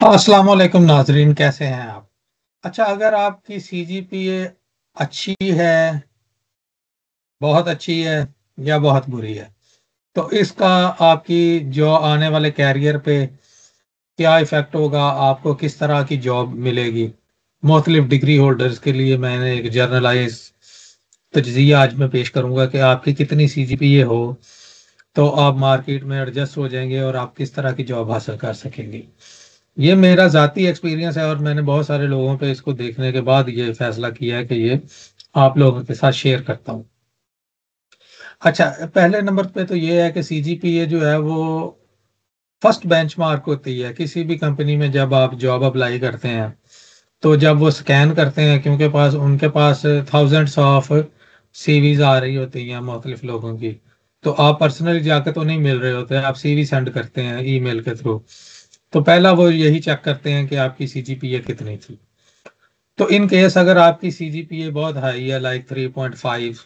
अस्सलाम वालेकुम नाजरीन, कैसे हैं आप? अच्छा, अगर आपकी सीजीपीए अच्छी है, बहुत अच्छी है या बहुत बुरी है, तो इसका आपकी जो आने वाले कैरियर पे क्या इफेक्ट होगा, आपको किस तरह की जॉब मिलेगी। मुख्तलिफ डिग्री होल्डर्स के लिए मैंने एक जर्नलाइज तज्जिया आज मैं पेश करूंगा कि आपकी कितनी सीजीपीए हो तो आप मार्केट में एडजस्ट हो जाएंगे और आप किस तरह की जॉब हासिल कर सकेंगे। ये मेरा जाती एक्सपीरियंस है और मैंने बहुत सारे लोगों पे इसको देखने के बाद ये फैसला किया है कि ये आप लोगों के साथ शेयर करता हूँ। अच्छा, पहले नंबर पे तो ये है कि सीजीपीए जो है वो फर्स्ट बेंचमार्क होती है किसी भी कंपनी में। जब आप जॉब अप्लाई करते हैं तो जब वो स्कैन करते हैं, क्योंकि उनके पास थाउजेंड्स ऑफ सीवीज आ रही होती हैं मुख्तलिफ लोगों की, तो आप पर्सनली जाकर तो नहीं मिल रहे होते, आप सीवी सेंड करते हैं ईमेल के थ्रू। तो पहला वो यही चेक करते हैं कि आपकी सीजीपीए कितनी थी। तो इन केस अगर आपकी सीजीपीए बहुत हाई है, लाइक 3.5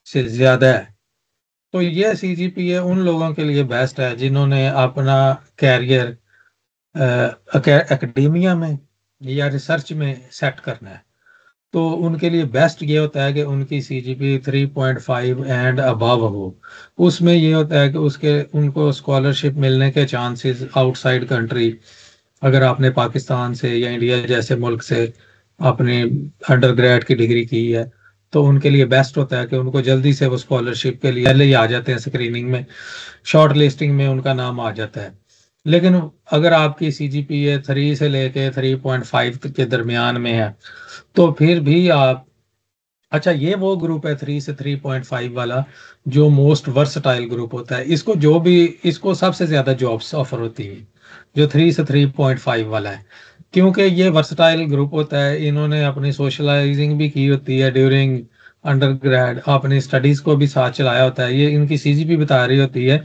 से ज्यादा है, तो ये सीजीपीए उन लोगों के लिए बेस्ट है जिन्होंने अपना कैरियर एकेडेमिया में या रिसर्च में सेट करना है। तो उनके लिए बेस्ट ये होता है कि उनकी सीजीपी 3.5 एंड अबव हो। उसमें ये होता है कि उसके उनको स्कॉलरशिप मिलने के चांसेस आउटसाइड कंट्री, अगर आपने पाकिस्तान से या इंडिया जैसे मुल्क से अपनी अंडर ग्रेड की डिग्री की है, तो उनके लिए बेस्ट होता है कि उनको जल्दी से वो स्कॉलरशिप के लिए पहले ही आ जाते हैं, स्क्रीनिंग में, शॉर्ट लिस्टिंग में उनका नाम आ जाता है। लेकिन अगर आपकी सीजीपीए 3 से लेके 3.5 के दरमियान में है, तो फिर भी आप, अच्छा ये वो ग्रुप है 3 से 3.5 वाला जो मोस्ट वर्सटाइल ग्रुप होता है। इसको सबसे ज्यादा जॉब्स ऑफर होती है, जो 3 से 3.5 वाला है, क्योंकि ये वर्सटाइल ग्रुप होता है। इन्होंने अपनी सोशलाइजिंग भी की होती है ड्यूरिंग अंडर ग्रेड, अपनी स्टडीज को भी साथ चलाया होता है। ये इनकी सीजीपी बता रही होती है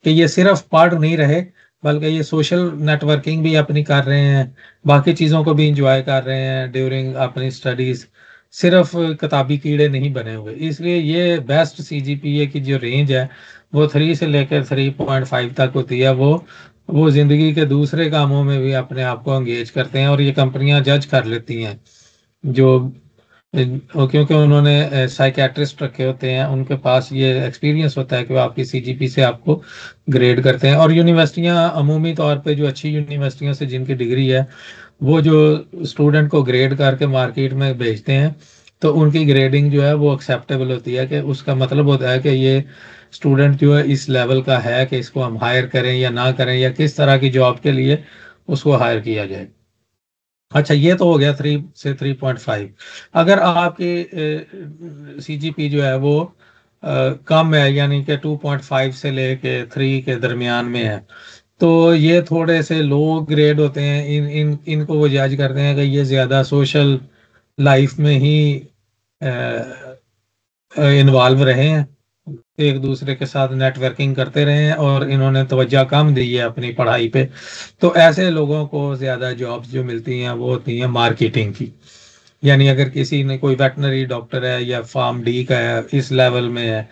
कि ये सिर्फ पढ़ नहीं रहे, बल्कि ये सोशल नेटवर्किंग भी अपनी कर रहे हैं, बाकी चीज़ों को भी इंजॉय कर रहे हैं ड्यूरिंग अपनी स्टडीज। सिर्फ किताबी कीड़े नहीं बने हुए। इसलिए ये बेस्ट सीजीपीए की जो रेंज है वो 3 से लेकर 3.5 तक होती है। वो जिंदगी के दूसरे कामों में भी अपने आप को एंगेज करते हैं और ये कंपनियां जज कर लेती हैं, जो क्योंकि उन्होंने साइकेट्रिस्ट रखे होते हैं, उनके पास ये एक्सपीरियंस होता है कि वो आपकी सीजीपी से आपको ग्रेड करते हैं। और यूनिवर्सिटियां अमूमी तौर पे, जो अच्छी यूनिवर्सिटियों से जिनकी डिग्री है, वो जो स्टूडेंट को ग्रेड करके मार्केट में भेजते हैं, तो उनकी ग्रेडिंग जो है वो एक्सेप्टेबल होती है, कि उसका मतलब होता है कि ये स्टूडेंट जो है इस लेवल का है कि इसको हम हायर करें या ना करें, या किस तरह की जॉब के लिए उसको हायर किया जाए। अच्छा, ये तो हो गया 3 से 3.5। अगर आपकी सीजीपी जो है वो कम है, यानी कि 2.5 से लेके 3 के दरमियान में है, तो ये थोड़े से लो ग्रेड होते हैं। इनको वो जज करते हैं कि ये ज्यादा सोशल लाइफ में ही इन्वॉल्व रहे हैं, एक दूसरे के साथ नेटवर्किंग करते रहे हैं, और इन्होंने तवज्जो कम दी है अपनी पढ़ाई पे। तो ऐसे लोगों को ज्यादा जॉब्स जो मिलती हैं वो होती हैं मार्केटिंग की। यानी अगर किसी ने, कोई वेटनरी डॉक्टर है या फार्म डी का है, इस लेवल में है,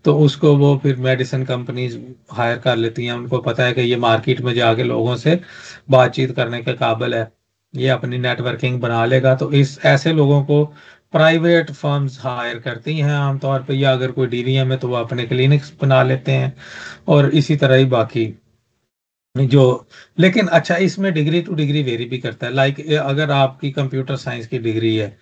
तो उसको वो फिर मेडिसिन कंपनीज हायर कर लेती हैं। उनको पता है कि ये मार्केट में जाके लोगों से बातचीत करने के काबिल है, ये अपनी नेटवर्किंग बना लेगा। तो इस ऐसे लोगों को प्राइवेट फर्म्स हायर करती हैं आमतौर पे, या अगर कोई डीवीएम है तो वो अपने क्लिनिक्स बना लेते हैं, और इसी तरह ही बाकी जो। लेकिन अच्छा, इसमें डिग्री टू डिग्री वेरी भी करता है। लाइक अगर आपकी कंप्यूटर साइंस की डिग्री है,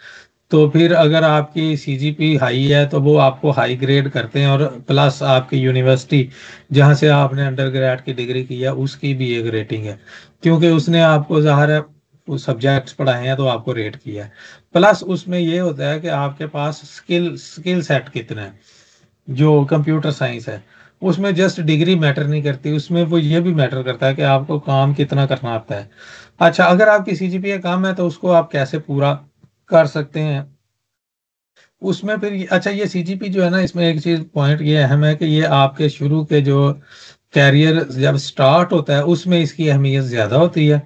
तो फिर अगर आपकी सीजीपी हाई है तो वो आपको हाई ग्रेड करते हैं, और प्लस आपकी यूनिवर्सिटी जहाँ से आपने अंडर ग्रेड की डिग्री की है उसकी भी एक रेटिंग है, क्योंकि उसने आपको, ज़ाहिर है, उस सब्जेक्ट्स पढ़ाए हैं तो आपको रेट किया है। प्लस उसमें ये होता है कि आपके पास स्किल स्किल सेट कितना है। जो कंप्यूटर साइंस है उसमें जस्ट डिग्री मैटर नहीं करती, उसमें वो ये भी मैटर करता है कि आपको काम कितना करना आता है। अच्छा, अगर आपकी सीजीपीए कम है तो उसको आप कैसे पूरा कर सकते हैं उसमें फिर अच्छा, ये सीजीपी जो है ना, इसमें एक चीज पॉइंट ये अहम है कि ये आपके शुरू के जो कैरियर जब स्टार्ट होता है उसमें इसकी अहमियत ज्यादा होती है,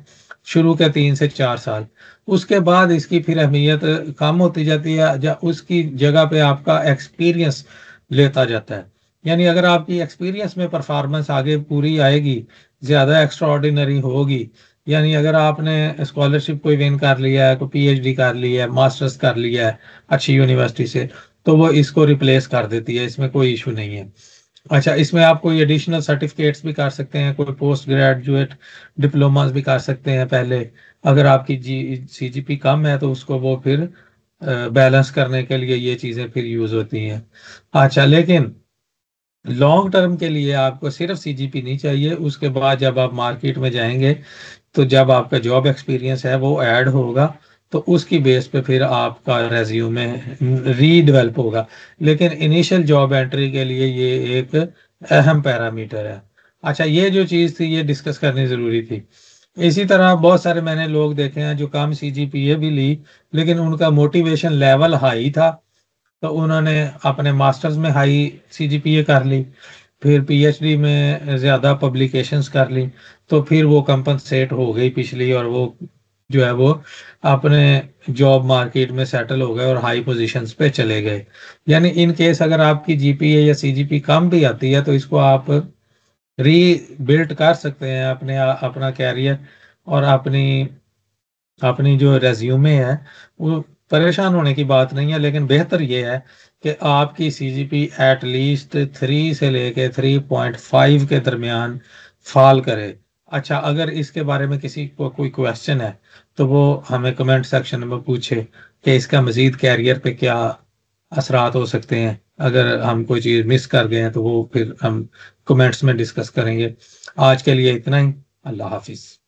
शुरू के 3 से 4 साल। उसके बाद इसकी फिर अहमियत कम होती जाती है, उसकी जगह पे आपका एक्सपीरियंस लेता जाता है। यानी अगर आपकी एक्सपीरियंस में परफॉर्मेंस आगे पूरी आएगी, ज्यादा एक्स्ट्रा ऑर्डिनरी होगी, यानी अगर आपने स्कॉलरशिप कोई विन कर लिया है, कोई पीएचडी कर लिया है, मास्टर्स कर लिया है अच्छी यूनिवर्सिटी से, तो वो इसको रिप्लेस कर देती है, इसमें कोई इशू नहीं है। अच्छा, इसमें आप कोई एडिशनल सर्टिफिकेट्स भी कर सकते हैं, कोई पोस्ट ग्रेजुएट डिप्लोमास भी कर सकते हैं पहले। अगर आपकी सीजीपी कम है तो उसको वो फिर बैलेंस करने के लिए ये चीज़ें फिर यूज़ होती हैं। अच्छा, लेकिन लॉन्ग टर्म के लिए आपको सिर्फ सीजीपी नहीं चाहिए। उसके बाद जब आप मार्केट में जाएंगे, तो जब आपका जॉब एक्सपीरियंस है वो ऐड होगा, तो उसकी बेस पे फिर आपका रेज्यूमे रीडेवलप होगा। लेकिन इनिशियल जॉब एंट्री के लिए ये एक अहम पैरामीटर है। अच्छा, ये जो चीज़ थी ये डिस्कस करनी ज़रूरी थी। इसी तरह बहुत सारे मैंने लोग देखे हैं जो कम सीजीपीए भी ली, लेकिन उनका मोटिवेशन लेवल हाई था, तो उन्होंने अपने मास्टर्स में हाई सीजीपीए कर ली, फिर पीएचडी में ज़्यादा पब्लिकेशंस कर ली, तो फिर वो कंपनसेट हो गई पिछली, और वो जो है वो अपने जॉब मार्केट में सेटल हो गए और हाई पोजीशंस पे चले गए। यानी इन केस अगर आपकी जीपीए या सीजीपी कम भी आती है, तो इसको आप रीबिल्ड कर सकते हैं अपना कैरियर, और अपनी अपनी जो रेज्यूमे है वो परेशान होने की बात नहीं है। लेकिन बेहतर ये है कि आपकी सीजीपी एट लीस्ट 3 से लेके 3.5 के दरमियान फॉल करे। अच्छा, अगर इसके बारे में किसी को कोई क्वेश्चन है तो वो हमें कमेंट सेक्शन में पूछे कि इसका मजीद कैरियर पे क्या असरात हो सकते हैं। अगर हम कोई चीज़ मिस कर गए हैं तो वो फिर हम कमेंट्स में डिस्कस करेंगे। आज के लिए इतना ही। अल्लाह हाफिज़।